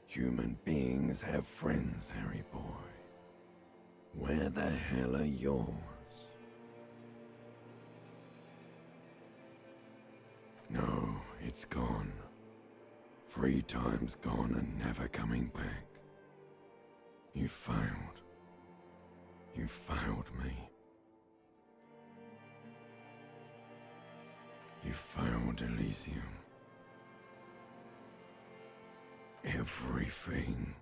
Human beings have friends, Harry boy. Where the hell are yours? No, it's gone. 3 times gone and never coming back. You failed. You failed me. You failed Elysium. Everything.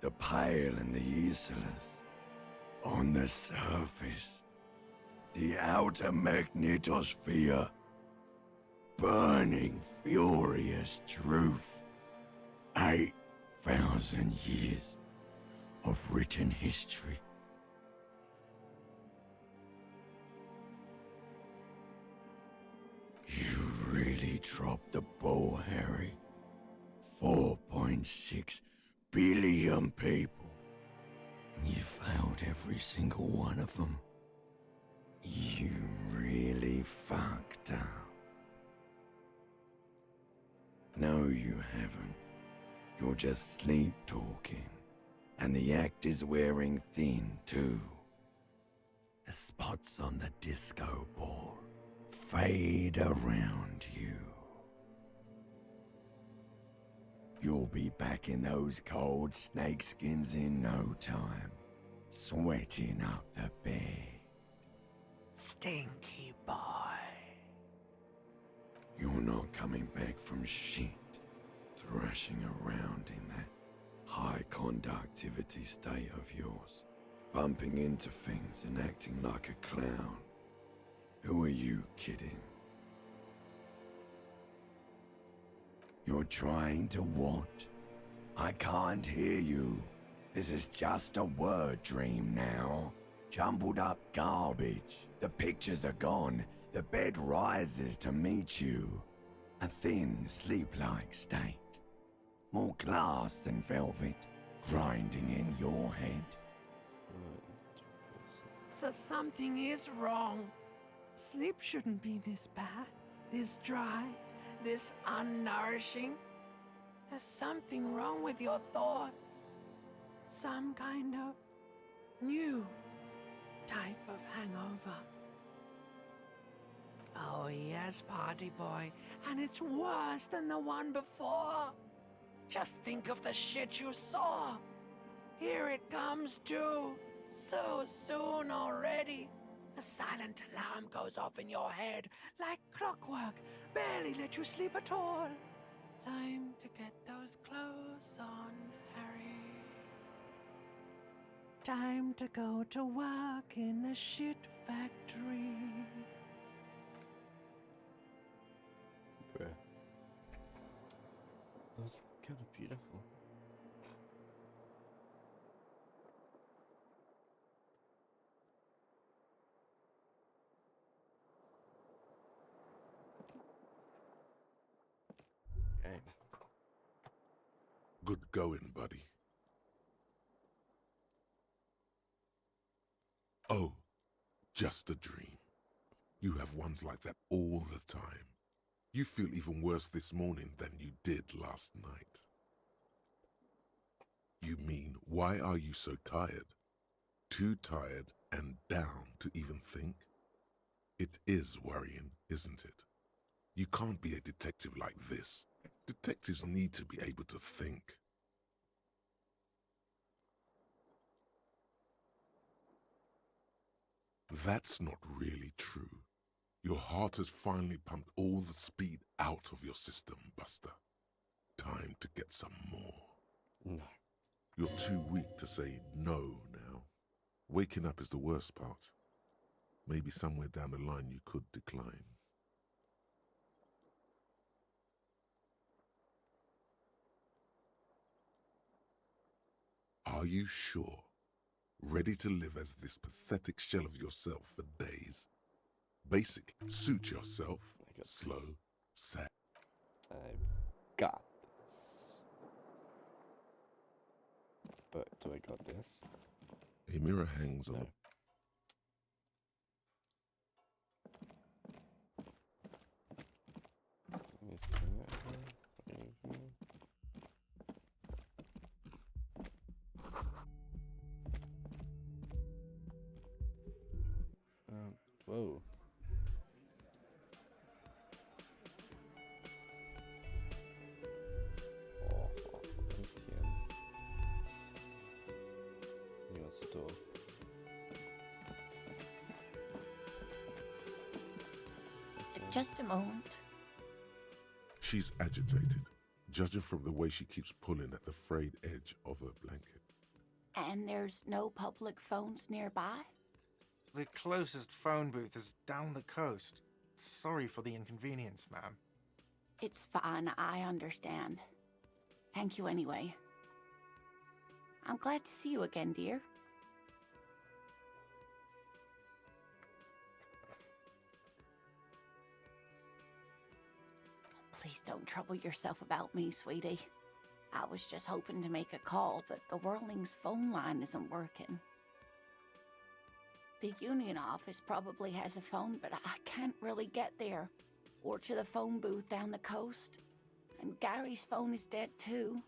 The pale and the useless. On the surface. The outer magnetosphere. Burning, furious truth. 8,000 years of written history. You really dropped the ball, Harry. 4.6 billion people. And you failed every single one of them. You really fucked up. No, you haven't. You're just sleep talking. And the act is wearing thin, too. The spots on the disco ball fade around you. You'll be back in those cold snakeskins in no time, sweating up the bed. Stinky boy. You're not coming back from shit, thrashing around in that high conductivity state of yours, bumping into things and acting like a clown. Who are you kidding? You're trying to what? I can't hear you. This is just a word dream now. Jumbled up garbage. The pictures are gone. The bed rises to meet you. A thin, sleep-like state. More glass than velvet, grinding in your head. So something is wrong. Sleep shouldn't be this bad, this dry, this unnourishing. There's something wrong with your thoughts. Some kind of new type of hangover. Oh yes, party boy, and it's worse than the one before. Just think of the shit you saw. Here it comes too, so soon already. A silent alarm goes off in your head like clockwork, barely let you sleep at all. Time to get those clothes on, Harry. Time to go to work in the shit factory. Bruh. That was kind of beautiful. Okay. Good going, buddy. Oh, just a dream. You have ones like that all the time. You feel even worse this morning than you did last night. You mean, why are you so tired? Too tired and down to even think? It is worrying, isn't it? You can't be a detective like this. Detectives need to be able to think. That's not really true. Your heart has finally pumped all the speed out of your system, Buster. Time to get some more. No. You're too weak to say no now. Waking up is the worst part. Maybe somewhere down the line you could decline. Are you sure? Ready to live as this pathetic shell of yourself for days? Basic, suit yourself. I got Slow, this. sad. I've got this. But do I got this? A mirror hangs on No. Is that here? Whoa. Oh, thanks again. He wants to talk. Just a moment. She's agitated, judging from the way she keeps pulling at the frayed edge of her blanket. And there's no public phones nearby? The closest phone booth is down the coast. Sorry for the inconvenience, ma'am. It's fine, I understand. Thank you anyway. I'm glad to see you again, dear. Please don't trouble yourself about me, sweetie. I was just hoping to make a call, but the Whirling's phone line isn't working. The Union office probably has a phone, but I can't really get there. Or to the phone booth down the coast. And Gary's phone is dead too.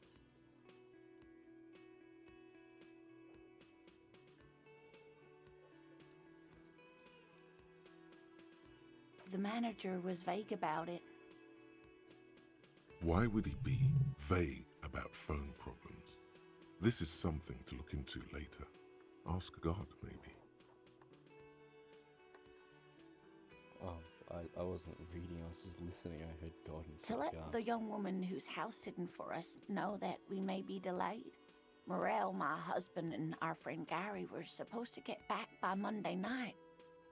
The manager was vague about it. Why would he be vague about phone problems? This is something to look into later. Ask God, maybe. Oh, I wasn't reading, I was just listening. I heard God and To let the young woman who's house sitting for us know that we may be delayed. Morel, my husband, and our friend Gary were supposed to get back by Monday night,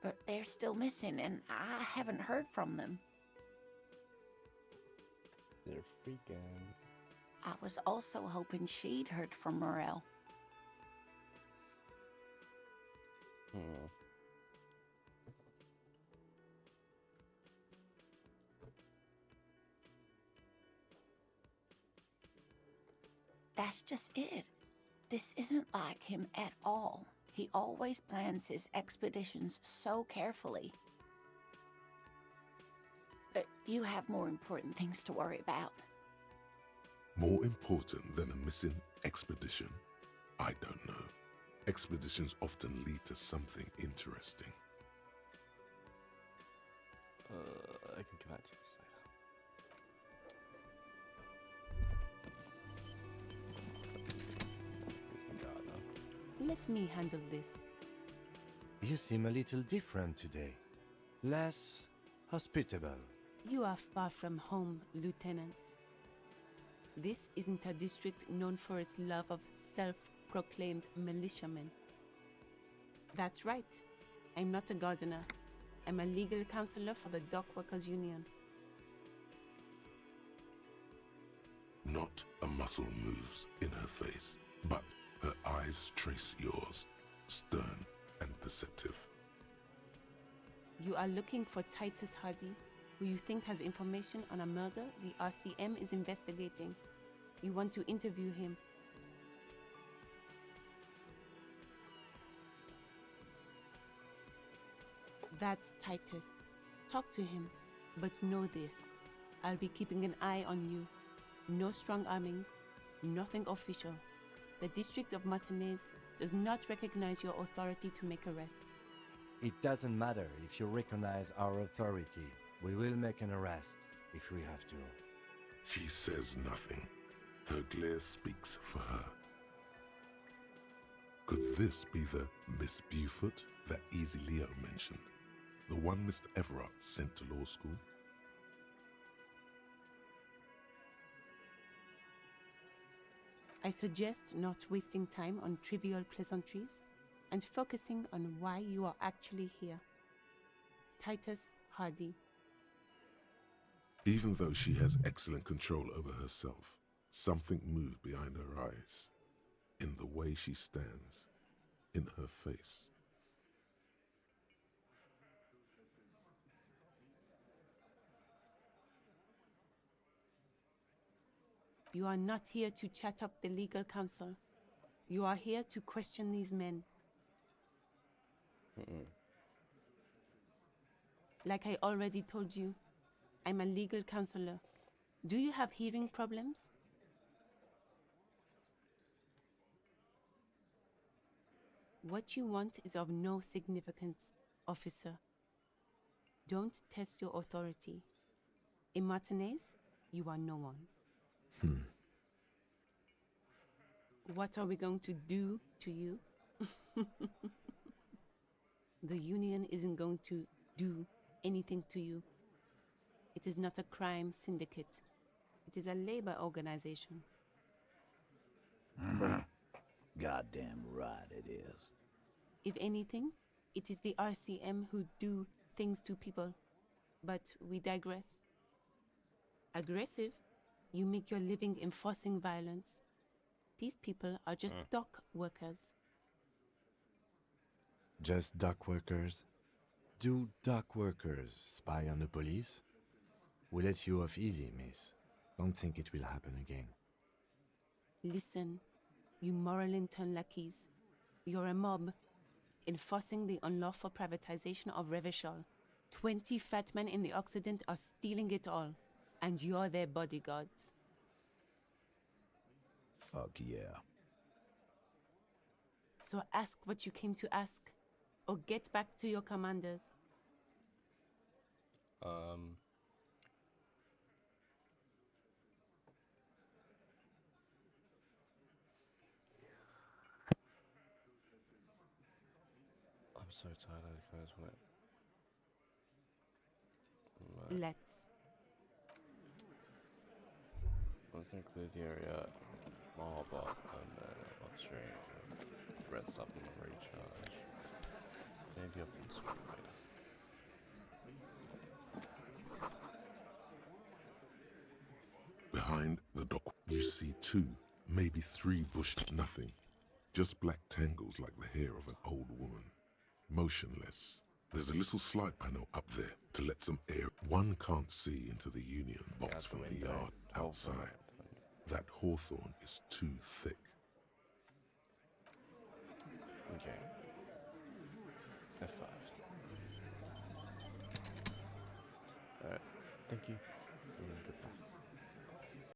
but they're still missing, and I haven't heard from them. They're freaking. I was also hoping she'd heard from Morel. That's just it. This isn't like him at all. He always plans his expeditions so carefully. But you have more important things to worry about. More important than a missing expedition? I don't know. Expeditions often lead to something interesting. I can come back to this later. Let me handle this. You seem a little different today. Less hospitable. You are far from home, Lieutenant. This isn't a district known for its love of self-proclaimed militiamen. That's right. I'm not a gardener. I'm a legal counselor for the Dock Workers Union. Not a muscle moves in her face, but her eyes trace yours, stern and perceptive. You are looking for Titus Hardy, who you think has information on a murder the RCM is investigating. You want to interview him. That's Titus. Talk to him, but know this. I'll be keeping an eye on you. No strong arming, nothing official. The District of Martinez does not recognize your authority to make arrests. It doesn't matter if you recognize our authority. We will make an arrest if we have to. She says nothing. Her glare speaks for her. Could this be the Miss Beaufort that Easy Leo mentioned? The one Mr. Everard sent to law school? I suggest not wasting time on trivial pleasantries and focusing on why you are actually here. Titus Hardy. Even though she has excellent control over herself, something moved behind her eyes, in the way she stands, in her face. You are not here to chat up the legal counsel. You are here to question these men. Like I already told you, I'm a legal counselor. Do you have hearing problems? What you want is of no significance, officer. Don't test your authority. In Martinez, you are no one. What are we going to do to you? The Union isn't going to do anything to you. It is not a crime syndicate. It is a labor organization. Goddamn right it is. If anything, it is the RCM who do things to people. But we digress. Aggressive, you make your living enforcing violence. These people are just dock workers. Just dock workers? Do dock workers spy on the police? We let you off easy, miss. Don't think it will happen again. Listen, you Moralington lackeys. You're a mob, enforcing the unlawful privatization of Revachol. 20 fat men in the Occident are stealing it all, and you're their bodyguards. Fuck yeah. So ask what you came to ask, or get back to your commanders. I'm so tired. I just want Let's. to conclude the area, Marbot, and then upstream, rest up and recharge. Maybe up in Squid. Behind the dock, you see 2, maybe 3 bushed nothing. Just black tangles like the hair of an old woman. Motionless. There's a little slide panel up there to let some air. One can't see into the Union box from the yard outside. That hawthorn is too thick. Okay. F5. Alright. Thank you. Goodbye.